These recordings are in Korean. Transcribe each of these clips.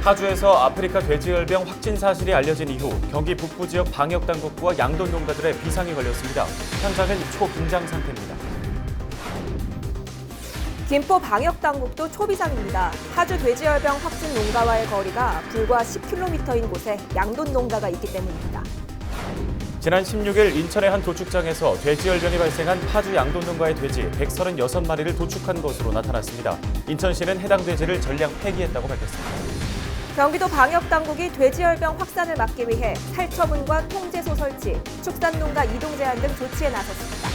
파주에서 아프리카 돼지열병 확진 사실이 알려진 이후 경기 북부 지역 방역당국과 양돈 농가들의 비상이 걸렸습니다. 현장은 초긴장 상태입니다. 김포 방역당국도 초비상입니다. 파주 돼지열병 확진 농가와의 거리가 불과 10km인 곳에 양돈 농가가 있기 때문입니다. 지난 16일 인천의 한 도축장에서 돼지열병이 발생한 파주 양돈 농가의 돼지 136마리를 도축한 것으로 나타났습니다. 인천시는 해당 돼지를 전량 폐기했다고 밝혔습니다. 경기도 방역당국이 돼지열병 확산을 막기 위해 살처분과 통제소 설치, 축산농가 이동 제한 등 조치에 나섰습니다.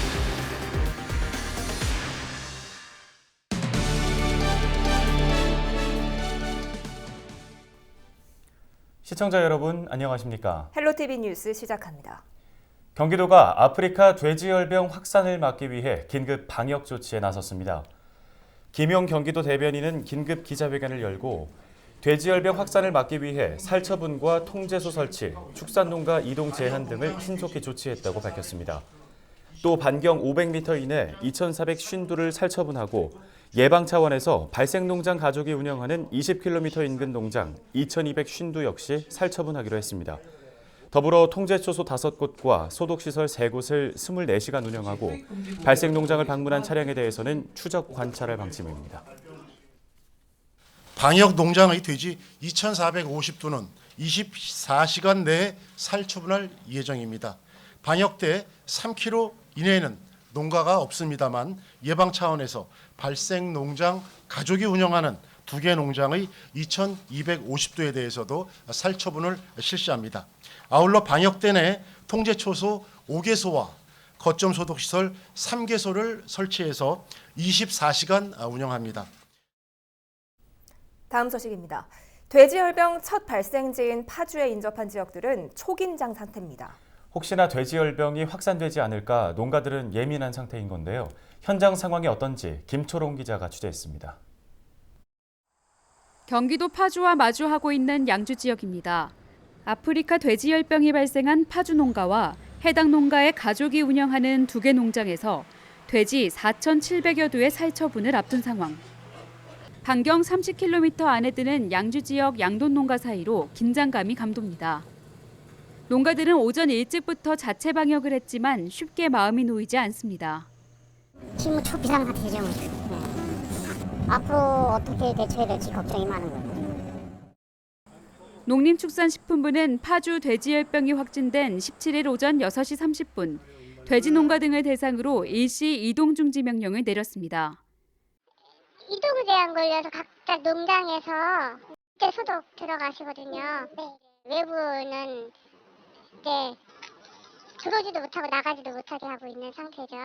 시청자 여러분, 안녕하십니까? 헬로티비 뉴스 시작합니다. 경기도가 아프리카 돼지열병 확산을 막기 위해 긴급 방역 조치에 나섰습니다. 김용 경기도 대변인은 긴급 기자회견을 열고 돼지열병 확산을 막기 위해 살처분과 통제소 설치, 축산농가 이동 제한 등을 신속히 조치했다고 밝혔습니다. 또 반경 500m 이내 2,452를 살처분하고 예방 차원에서 발생농장 가족이 운영하는 20km 인근 농장 2,252 역시 살처분하기로 했습니다. 더불어 통제초소 5곳과 소독시설 3곳을 24시간 운영하고 발생농장을 방문한 차량에 대해서는 추적 관찰할 방침입니다. 방역 농장의 돼지 2,450두는 24시간 내에 살처분할 예정입니다. 방역 때 3km 이내에는 농가가 없습니다만 예방 차원에서 발생 농장 가족이 운영하는 2개 농장의 2,250두에 대해서도 살처분을 실시합니다. 아울러 방역 때 내 통제초소 5개소와 거점 소독시설 3개소를 설치해서 24시간 운영합니다. 다음 소식입니다. 돼지열병 첫 발생지인 파주에 인접한 지역들은 초긴장 상태입니다. 혹시나 돼지열병이 확산되지 않을까 농가들은 예민한 상태인 건데요. 현장 상황이 어떤지 김초롱 기자가 취재했습니다. 경기도 파주와 마주하고 있는 양주 지역입니다. 아프리카 돼지열병이 발생한 파주 농가와 해당 농가의 가족이 운영하는 2개 농장에서 돼지 4,700여 두의 살처분을 앞둔 상황. 반경 30km 안에 드는 양주 지역 양돈 농가 사이로 긴장감이 감돕니다. 농가들은 오전 일찍부터 자체 방역을 했지만 쉽게 마음이 놓이지 않습니다. 지금 초비상 상태죠. 네. 앞으로 어떻게 대처해야 될지 걱정이 많은 거예요. 농림축산식품부는 파주 돼지열병이 확진된 17일 오전 6시 30분 돼지 농가 등을 대상으로 일시 이동 중지 명령을 내렸습니다. 이동 제한 걸려서 각자 농장에서 이제 소독 들어가시거든요. 네. 외부는 이제 들어오지도 못하고 나가지도 못하게 하고 있는 상태죠.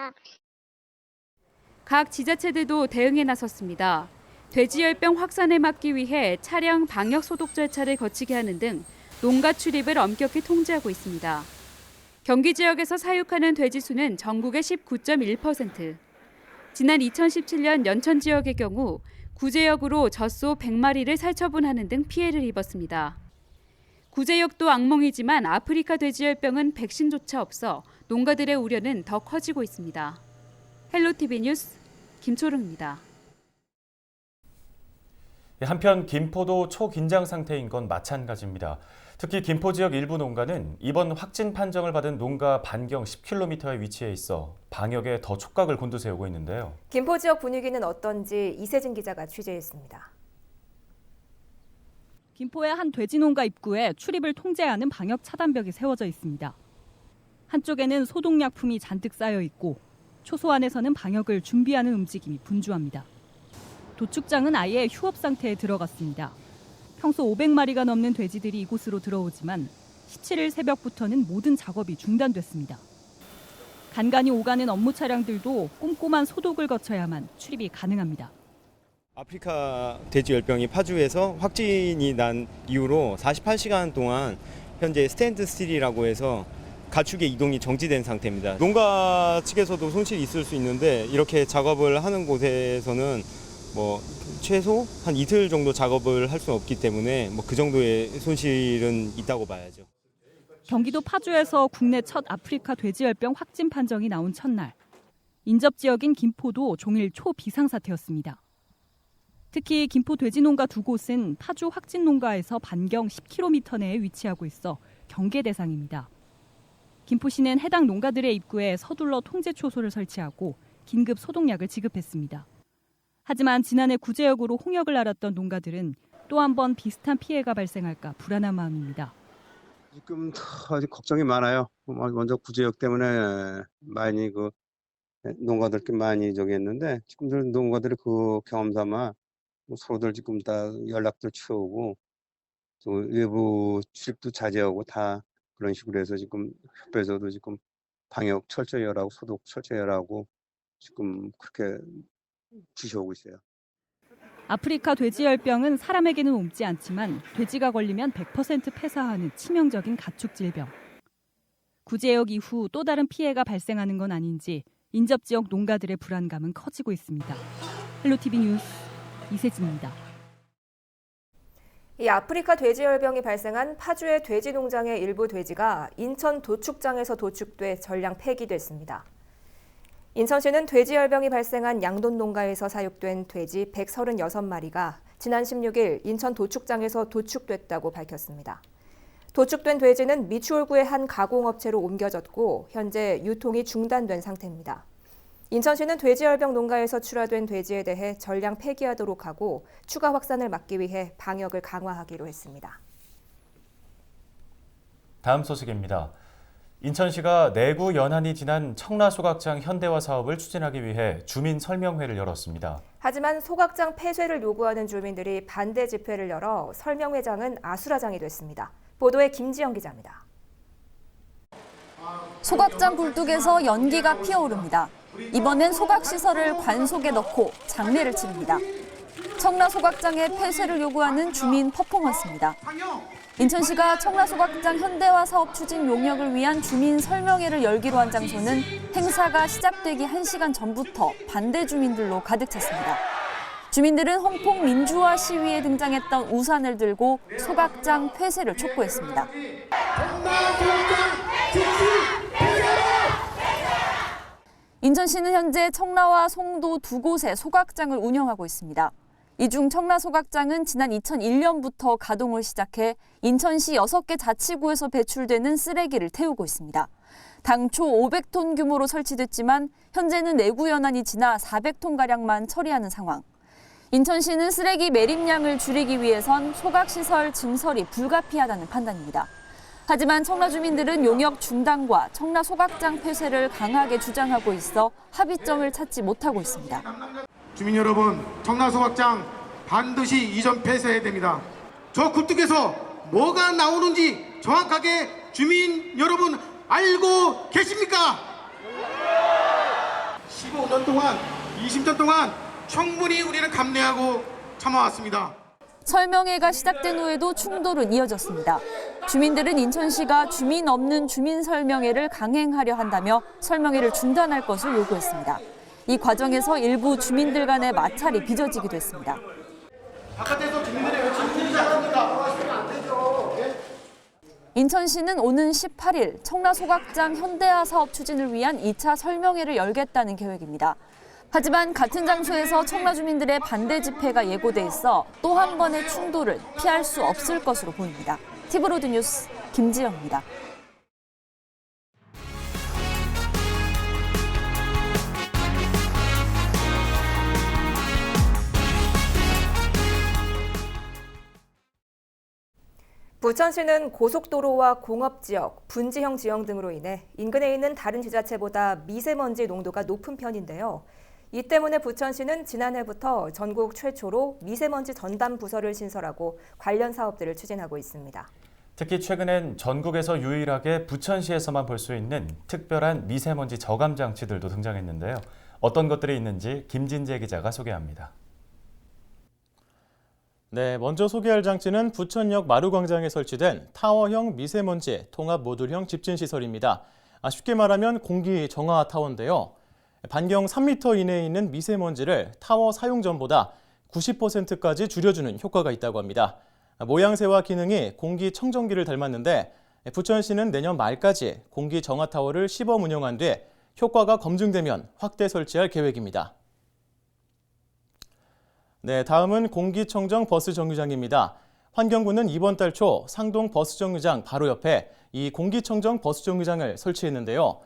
각 지자체들도 대응에 나섰습니다. 돼지열병 확산을 막기 위해 차량 방역 소독 절차를 거치게 하는 등 농가 출입을 엄격히 통제하고 있습니다. 경기 지역에서 사육하는 돼지 수는 전국의 19.1%. 지난 2017년 연천 지역의 경우 구제역으로 젖소 100마리를 살처분하는 등 피해를 입었습니다. 구제역도 악몽이지만 아프리카 돼지열병은 백신조차 없어 농가들의 우려는 더 커지고 있습니다. 헬로티비 뉴스 김초롱입니다. 한편 김포도 초긴장 상태인 건 마찬가지입니다. 특히 김포 지역 일부 농가는 이번 확진 판정을 받은 농가 반경 10km에 위치해 있어 방역에 더 촉각을 곤두세우고 있는데요. 김포 지역 분위기는 어떤지 이세진 기자가 취재했습니다. 김포의 한 돼지 농가 입구에 출입을 통제하는 방역 차단벽이 세워져 있습니다. 한쪽에는 소독약품이 잔뜩 쌓여 있고 초소 안에서는 방역을 준비하는 움직임이 분주합니다. 도축장은 아예 휴업 상태에 들어갔습니다. 평소 500마리가 넘는 돼지들이 이곳으로 들어오지만 17일 새벽부터는 모든 작업이 중단됐습니다. 간간히 오가는 업무 차량들도 꼼꼼한 소독을 거쳐야만 출입이 가능합니다. 아프리카 돼지열병이 파주에서 확진이 난 이후로 48시간 동안 현재 스탠드 스틸이라고 해서 가축의 이동이 정지된 상태입니다. 농가 측에서도 손실이 있을 수 있는데 이렇게 작업을 하는 곳에서는 최소 한 이틀 정도 작업을 할 수 없기 때문에 그 정도의 손실은 있다고 봐야죠. 경기도 파주에서 국내 첫 아프리카 돼지열병 확진 판정이 나온 첫날 인접 지역인 김포도 종일 초비상사태였습니다. 특히 김포 돼지농가 두 곳은 파주 확진농가에서 반경 10km 내에 위치하고 있어 경계 대상입니다. 김포시는 해당 농가들의 입구에 서둘러 통제 초소를 설치하고 긴급 소독약을 지급했습니다. 하지만 지난해 구제역으로 홍역을 앓았던 농가들은 또 한 번 비슷한 피해가 발생할까 불안한 마음입니다. 지금 아직 걱정이 많아요. 먼저 구제역 때문에 많이 농가들끼리 많이 저기 했는데 지금 농가들이 그 경험 삼아 서로들 지금 다 연락도 치우고 또 외부 출입도 자제하고 다 그런 식으로 해서 지금 협회에서도 지금 방역 철저히 하라고 소독 철저히 하라고 지금 그렇게 지시하고 있어요. 아프리카 돼지열병은 사람에게는 옮지 않지만 돼지가 걸리면 100% 폐사하는 치명적인 가축 질병. 구제역 이후 또 다른 피해가 발생하는 건 아닌지 인접 지역 농가들의 불안감은 커지고 있습니다. 헬로티비 뉴스 이세진입니다. 이 아프리카 돼지열병이 발생한 파주의 돼지 농장의 일부 돼지가 인천 도축장에서 도축돼 전량 폐기됐습니다. 인천시는 돼지열병이 발생한 양돈 농가에서 사육된 돼지 136마리가 지난 16일 인천 도축장에서 도축됐다고 밝혔습니다. 도축된 돼지는 미추홀구의 한 가공업체로 옮겨졌고 현재 유통이 중단된 상태입니다. 인천시는 돼지열병 농가에서 출하된 돼지에 대해 전량 폐기하도록 하고 추가 확산을 막기 위해 방역을 강화하기로 했습니다. 다음 소식입니다. 인천시가 내구 연한이 지난 청라소각장 현대화 사업을 추진하기 위해 주민 설명회를 열었습니다. 하지만 소각장 폐쇄를 요구하는 주민들이 반대 집회를 열어 설명회장은 아수라장이 됐습니다. 보도에 김지영 기자입니다. 소각장 굴뚝에서 연기가 피어오릅니다. 이번엔 소각시설을 관속에 넣고 장례를 치릅니다. 청라소각장의 폐쇄를 요구하는 주민 퍼포먼스입니다. 인천시가 청라소각장 현대화 사업 추진 용역을 위한 주민 설명회를 열기로 한 장소는 행사가 시작되기 1시간 전부터 반대 주민들로 가득 찼습니다. 주민들은 홍콩 민주화 시위에 등장했던 우산을 들고 소각장 폐쇄를 촉구했습니다. 인천시는 현재 청라와 송도 두 곳의 소각장을 운영하고 있습니다. 이 중 청라소각장은 지난 2001년부터 가동을 시작해 인천시 6개 자치구에서 배출되는 쓰레기를 태우고 있습니다. 당초 500톤 규모로 설치됐지만 현재는 내구 연한이 지나 400톤가량만 처리하는 상황. 인천시는 쓰레기 매립량을 줄이기 위해선 소각시설 증설이 불가피하다는 판단입니다. 하지만 청라 주민들은 용역 중단과 청라 소각장 폐쇄를 강하게 주장하고 있어 합의점을 찾지 못하고 있습니다. 주민 여러분, 청라소각장 반드시 이전 폐쇄해야 됩니다. 저 굴뚝에서 뭐가 나오는지 정확하게 주민 여러분 알고 계십니까? 15년 동안, 20년 동안 충분히 우리는 감내하고 참아왔습니다. 설명회가 시작된 후에도 충돌은 이어졌습니다. 주민들은 인천시가 주민 없는 주민 설명회를 강행하려 한다며 설명회를 중단할 것을 요구했습니다. 이 과정에서 일부 주민들 간의 마찰이 빚어지기도 했습니다. 바깥에서 주민들의 외침을 들리지 않습니다. 인천시는 오는 18일 청라소각장 현대화 사업 추진을 위한 2차 설명회를 열겠다는 계획입니다. 하지만 같은 장소에서 청라 주민들의 반대 집회가 예고돼 있어 또 한 번의 충돌을 피할 수 없을 것으로 보입니다. 티브로드 뉴스 김지영입니다. 부천시는 고속도로와 공업지역, 분지형 지형 등으로 인해 인근에 있는 다른 지자체보다 미세먼지 농도가 높은 편인데요. 이 때문에 부천시는 지난해부터 전국 최초로 미세먼지 전담 부서를 신설하고 관련 사업들을 추진하고 있습니다. 특히 최근엔 전국에서 유일하게 부천시에서만 볼 수 있는 특별한 미세먼지 저감 장치들도 등장했는데요. 어떤 것들이 있는지 김진재 기자가 소개합니다. 네, 먼저 소개할 장치는 부천역 마루광장에 설치된 타워형 미세먼지 통합 모듈형 집진시설입니다. 쉽게 말하면 공기 정화 타워인데요. 반경 3m 이내에 있는 미세먼지를 타워 사용 전보다 90%까지 줄여주는 효과가 있다고 합니다. 모양새와 기능이 공기 청정기를 닮았는데 부천시는 내년 말까지 공기 정화 타워를 시범 운영한 뒤 효과가 검증되면 확대 설치할 계획입니다. 네, 다음은 공기청정 버스 정류장입니다. 환경부는 이번 달 초 상동 버스 정류장 바로 옆에 이 공기청정 버스 정류장을 설치했는데요.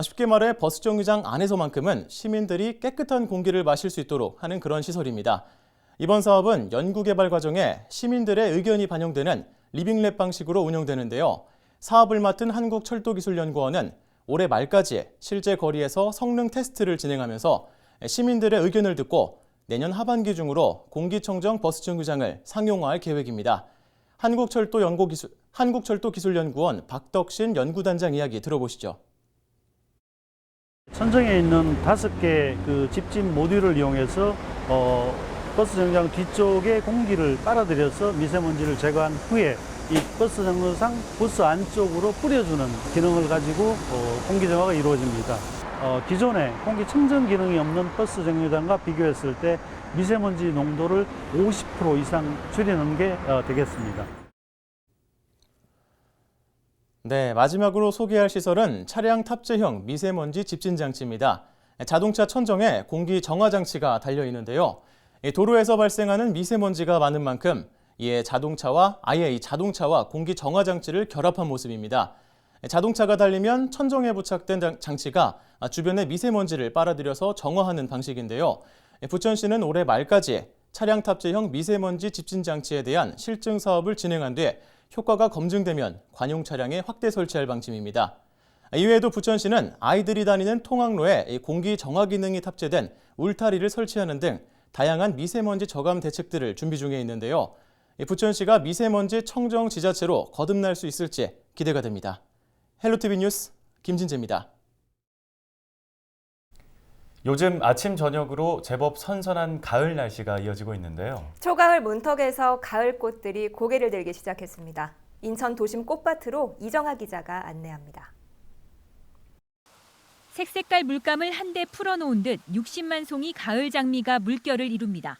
쉽게 말해 버스 정류장 안에서만큼은 시민들이 깨끗한 공기를 마실 수 있도록 하는 그런 시설입니다. 이번 사업은 연구개발 과정에 시민들의 의견이 반영되는 리빙랩 방식으로 운영되는데요. 사업을 맡은 한국철도기술연구원은 올해 말까지 실제 거리에서 성능 테스트를 진행하면서 시민들의 의견을 듣고 내년 하반기 중으로 공기청정 버스 정류장을 상용화할 계획입니다. 한국철도기술연구원 박덕신 연구단장 이야기 들어보시죠. 천정에 있는 5개 그 집진 모듈을 이용해서 버스 정류장 뒤쪽에 공기를 빨아들여서 미세먼지를 제거한 후에 이 버스 정류장 버스 안쪽으로 뿌려주는 기능을 가지고 공기 정화가 이루어집니다. 기존에 공기 청정 기능이 없는 버스 정류장과 비교했을 때 미세먼지 농도를 50% 이상 줄이는 게 되겠습니다. 네, 마지막으로 소개할 시설은 차량 탑재형 미세먼지 집진 장치입니다. 자동차 천정에 공기 정화 장치가 달려 있는데요. 도로에서 발생하는 미세먼지가 많은 만큼 이에 자동차와 공기 정화 장치를 결합한 모습입니다. 자동차가 달리면 천정에 부착된 장치가 주변의 미세먼지를 빨아들여서 정화하는 방식인데요. 부천시는 올해 말까지 차량 탑재형 미세먼지 집진 장치에 대한 실증 사업을 진행한 뒤 효과가 검증되면 관용 차량에 확대 설치할 방침입니다. 이외에도 부천시는 아이들이 다니는 통학로에 공기 정화 기능이 탑재된 울타리를 설치하는 등 다양한 미세먼지 저감 대책들을 준비 중에 있는데요. 부천시가 미세먼지 청정 지자체로 거듭날 수 있을지 기대가 됩니다. 헬로티비 뉴스 김진재입니다. 요즘 아침 저녁으로 제법 선선한 가을 날씨가 이어지고 있는데요. 초가을 문턱에서 가을 꽃들이 고개를 들기 시작했습니다. 인천 도심 꽃밭으로 이정아 기자가 안내합니다. 색색깔 물감을 한데 풀어놓은 듯 60만 송이 가을 장미가 물결을 이룹니다.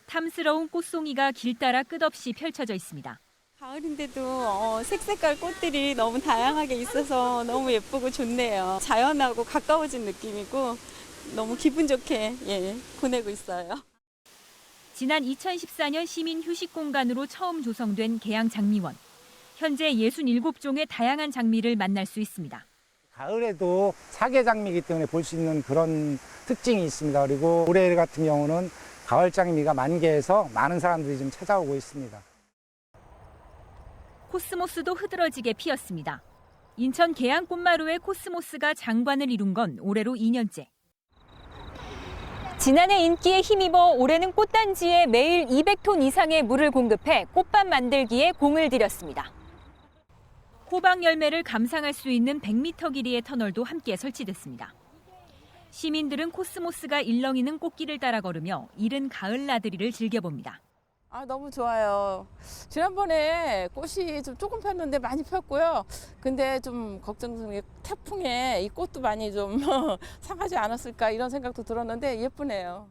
탐스러운 꽃송이가 길 따라 끝없이 펼쳐져 있습니다. 가을인데도 색색깔 꽃들이 너무 다양하게 있어서 너무 예쁘고 좋네요. 자연하고 가까워진 느낌이고 너무 기분 좋게 보내고 있어요. 지난 2014년 시민 휴식 공간으로 처음 조성된 계양장미원. 현재 67종의 다양한 장미를 만날 수 있습니다. 가을에도 사계장미이기 때문에 볼 수 있는 그런 특징이 있습니다. 그리고 올해 같은 경우는 가을장미가 만개해서 많은 사람들이 좀 찾아오고 있습니다. 코스모스도 흐드러지게 피었습니다. 인천 계양 꽃마루의 코스모스가 장관을 이룬 건 올해로 2년째. 지난해 인기에 힘입어 올해는 꽃단지에 매일 200톤 이상의 물을 공급해 꽃밭 만들기에 공을 들였습니다. 호박 열매를 감상할 수 있는 100m 길이의 터널도 함께 설치됐습니다. 시민들은 코스모스가 일렁이는 꽃길을 따라 걸으며 이른 가을 나들이를 즐겨봅니다. 너무 좋아요. 지난번에 꽃이 좀 조금 폈는데 많이 폈고요. 근데 좀 걱정스러운 게 태풍에 이 꽃도 많이 좀 상하지 않았을까 이런 생각도 들었는데 예쁘네요.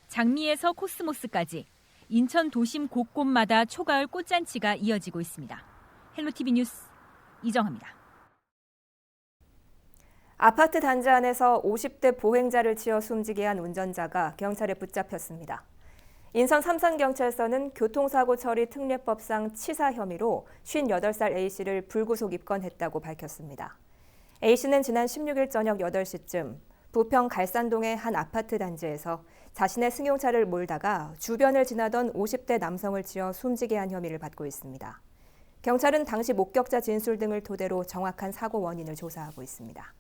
장미에서 코스모스까지 인천 도심 곳곳마다 초가을 꽃잔치가 이어지고 있습니다. 헬로티비 뉴스 이정아입니다. 아파트 단지 안에서 50대 보행자를 치어 숨지게 한 운전자가 경찰에 붙잡혔습니다. 인천 삼산경찰서는 교통사고 처리 특례법상 치사 혐의로 58살 A씨를 불구속 입건했다고 밝혔습니다. A씨는 지난 16일 저녁 8시쯤 부평 갈산동의 한 아파트 단지에서 자신의 승용차를 몰다가 주변을 지나던 50대 남성을 치어 숨지게 한 혐의를 받고 있습니다. 경찰은 당시 목격자 진술 등을 토대로 정확한 사고 원인을 조사하고 있습니다.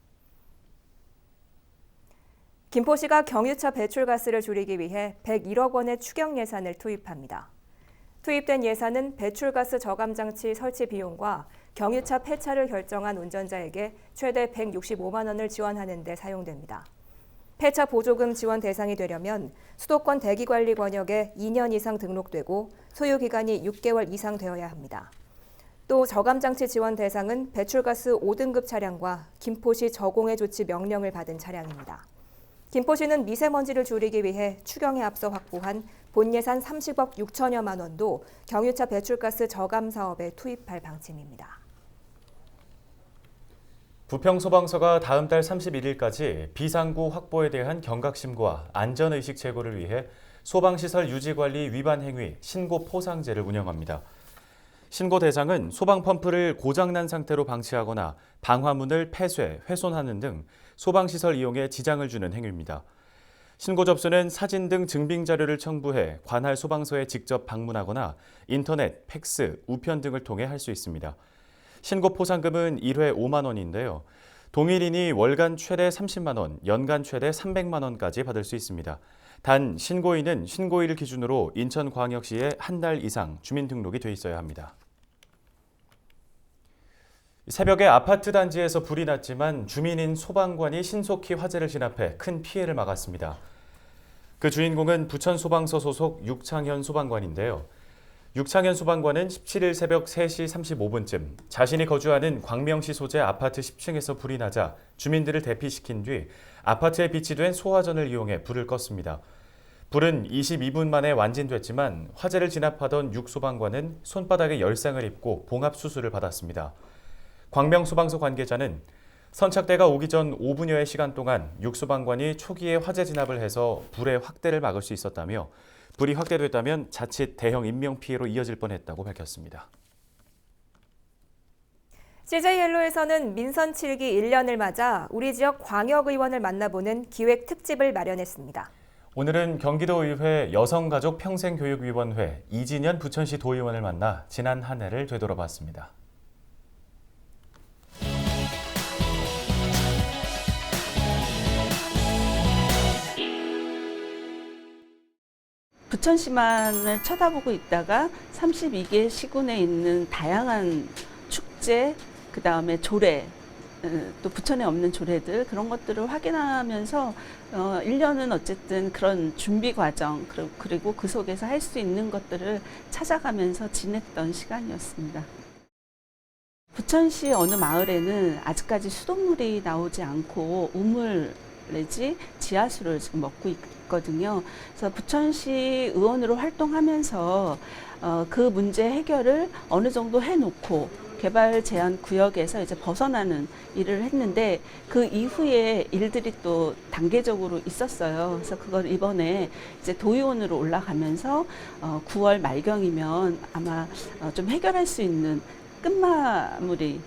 김포시가 경유차 배출가스를 줄이기 위해 101억 원의 추경 예산을 투입합니다. 투입된 예산은 배출가스 저감장치 설치 비용과 경유차 폐차를 결정한 운전자에게 최대 165만 원을 지원하는 데 사용됩니다. 폐차 보조금 지원 대상이 되려면 수도권 대기관리 권역에 2년 이상 등록되고 소유 기간이 6개월 이상 되어야 합니다. 또 저감장치 지원 대상은 배출가스 5등급 차량과 김포시 저공해 조치 명령을 받은 차량입니다. 김포시는 미세먼지를 줄이기 위해 추경에 앞서 확보한 본 예산 30억 6천여만 원도 경유차 배출가스 저감 사업에 투입할 방침입니다. 부평소방서가 다음 달 31일까지 비상구 확보에 대한 경각심과 안전의식 제고를 위해 소방시설 유지관리 위반 행위 신고 포상제를 운영합니다. 신고 대상은 소방 펌프를 고장난 상태로 방치하거나 방화문을 폐쇄, 훼손하는 등 소방시설 이용에 지장을 주는 행위입니다. 신고 접수는 사진 등 증빙 자료를 첨부해 관할 소방서에 직접 방문하거나 인터넷, 팩스, 우편 등을 통해 할 수 있습니다. 신고 포상금은 1회 5만 원인데요. 동일인이 월간 최대 30만 원, 연간 최대 300만 원까지 받을 수 있습니다. 단 신고인은 신고일 기준으로 인천광역시에 한 달 이상 주민등록이 돼 있어야 합니다. 새벽에 아파트 단지에서 불이 났지만 주민인 소방관이 신속히 화재를 진압해 큰 피해를 막았습니다. 그 주인공은 부천소방서 소속 육창현 소방관인데요. 육창현 소방관은 17일 새벽 3시 35분쯤 자신이 거주하는 광명시 소재 아파트 10층에서 불이 나자 주민들을 대피시킨 뒤 아파트에 비치된 소화전을 이용해 불을 껐습니다. 불은 22분 만에 완진됐지만 화재를 진압하던 육 소방관은 손바닥에 열상을 입고 봉합 수술을 받았습니다. 광명소방서 관계자는 선착대가 오기 전 5분여의 시간 동안 육 소방관이 초기에 화재 진압을 해서 불의 확대를 막을 수 있었다며 불이 확대됐다면 자칫 대형 인명피해로 이어질 뻔했다고 밝혔습니다. CJ옐로에서는 민선 7기 1년을 맞아 우리 지역 광역의원을 만나보는 기획 특집을 마련했습니다. 오늘은 경기도의회 여성가족평생교육위원회 이진현 부천시 도의원을 만나 지난 한 해를 되돌아봤습니다. 부천시만을 쳐다보고 있다가 32개 시군에 있는 다양한 축제, 그다음에 조례, 또 부천에 없는 조례들 그런 것들을 확인하면서 1년은 어쨌든 그런 준비 과정 그리고 그 속에서 할 수 있는 것들을 찾아가면서 지냈던 시간이었습니다. 부천시 어느 마을에는 아직까지 수돗물이 나오지 않고 우물 내지 지하수를 지금 먹고 있거든요. 그래서 부천시 의원으로 활동하면서 그 문제 해결을 어느 정도 해놓고 개발 제한 구역에서 이제 벗어나는 일을 했는데 그 이후에 일들이 또 단계적으로 있었어요. 그래서 그걸 이번에 이제 도의원으로 올라가면서 9월 말경이면 아마 좀 해결할 수 있는 끝마무리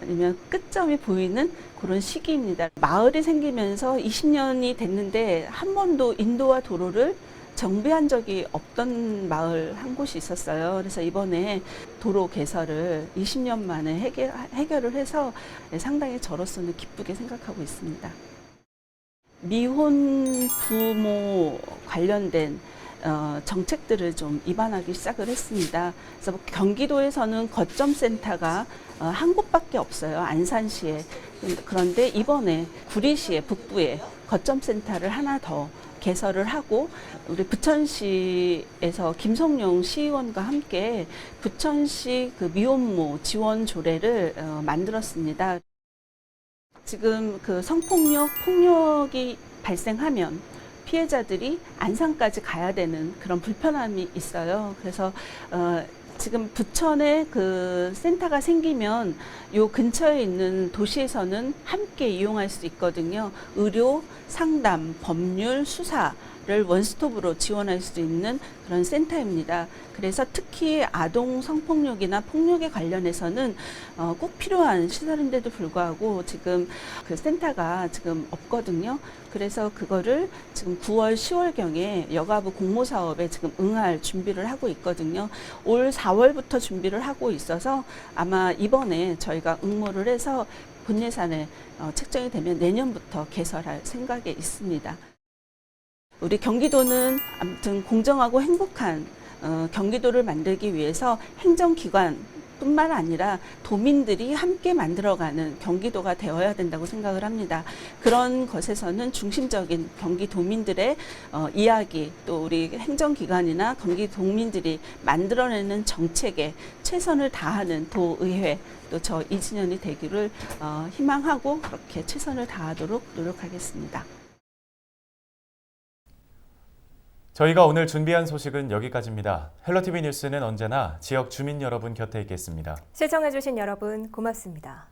아니면 끝점이 보이는 그런 시기입니다. 마을이 생기면서 20년이 됐는데 한 번도 인도와 도로를 정비한 적이 없던 마을 한 곳이 있었어요. 그래서 이번에 도로 개설을 20년 만에 해결을 해서 상당히 저로서는 기쁘게 생각하고 있습니다. 미혼 부모 관련된 정책들을 좀 입안하기 시작을 했습니다. 그래서 경기도에서는 거점센터가 한 곳밖에 없어요. 안산시에. 그런데 이번에 구리시에 북부에 거점센터를 하나 더 개설을 하고 우리 부천시에서 김성용 시의원과 함께 부천시 그 미혼모 지원 조례를 만들었습니다. 지금 그 성폭력, 폭력이 발생하면 피해자들이 안산까지 가야 되는 그런 불편함이 있어요. 그래서 지금 부천에 그 센터가 생기면 요 근처에 있는 도시에서는 함께 이용할 수 있거든요. 의료, 상담, 법률, 수사를 원스톱으로 지원할 수 있는 그런 센터입니다. 그래서 특히 아동 성폭력이나 폭력에 관련해서는 꼭 필요한 시설인데도 불구하고 지금 그 센터가 지금 없거든요. 그래서 그거를 지금 9월, 10월경에 여가부 공모사업에 지금 응할 준비를 하고 있거든요. 올 4월부터 준비를 하고 있어서 아마 이번에 저희가 응모를 해서 본 예산에 책정이 되면 내년부터 개설할 생각에 있습니다. 우리 경기도는 아무튼 공정하고 행복한 경기도를 만들기 위해서 행정기관뿐만 아니라 도민들이 함께 만들어가는 경기도가 되어야 된다고 생각을 합니다. 그런 것에서는 중심적인 경기도민들의 이야기, 또 우리 행정기관이나 경기도민들이 만들어내는 정책에 최선을 다하는 도의회, 또 저 이진현이 되기를 희망하고 그렇게 최선을 다하도록 노력하겠습니다. 저희가 오늘 준비한 소식은 여기까지입니다. 헬로티비 뉴스는 언제나 지역 주민 여러분 곁에 있겠습니다. 시청해주신 여러분 고맙습니다.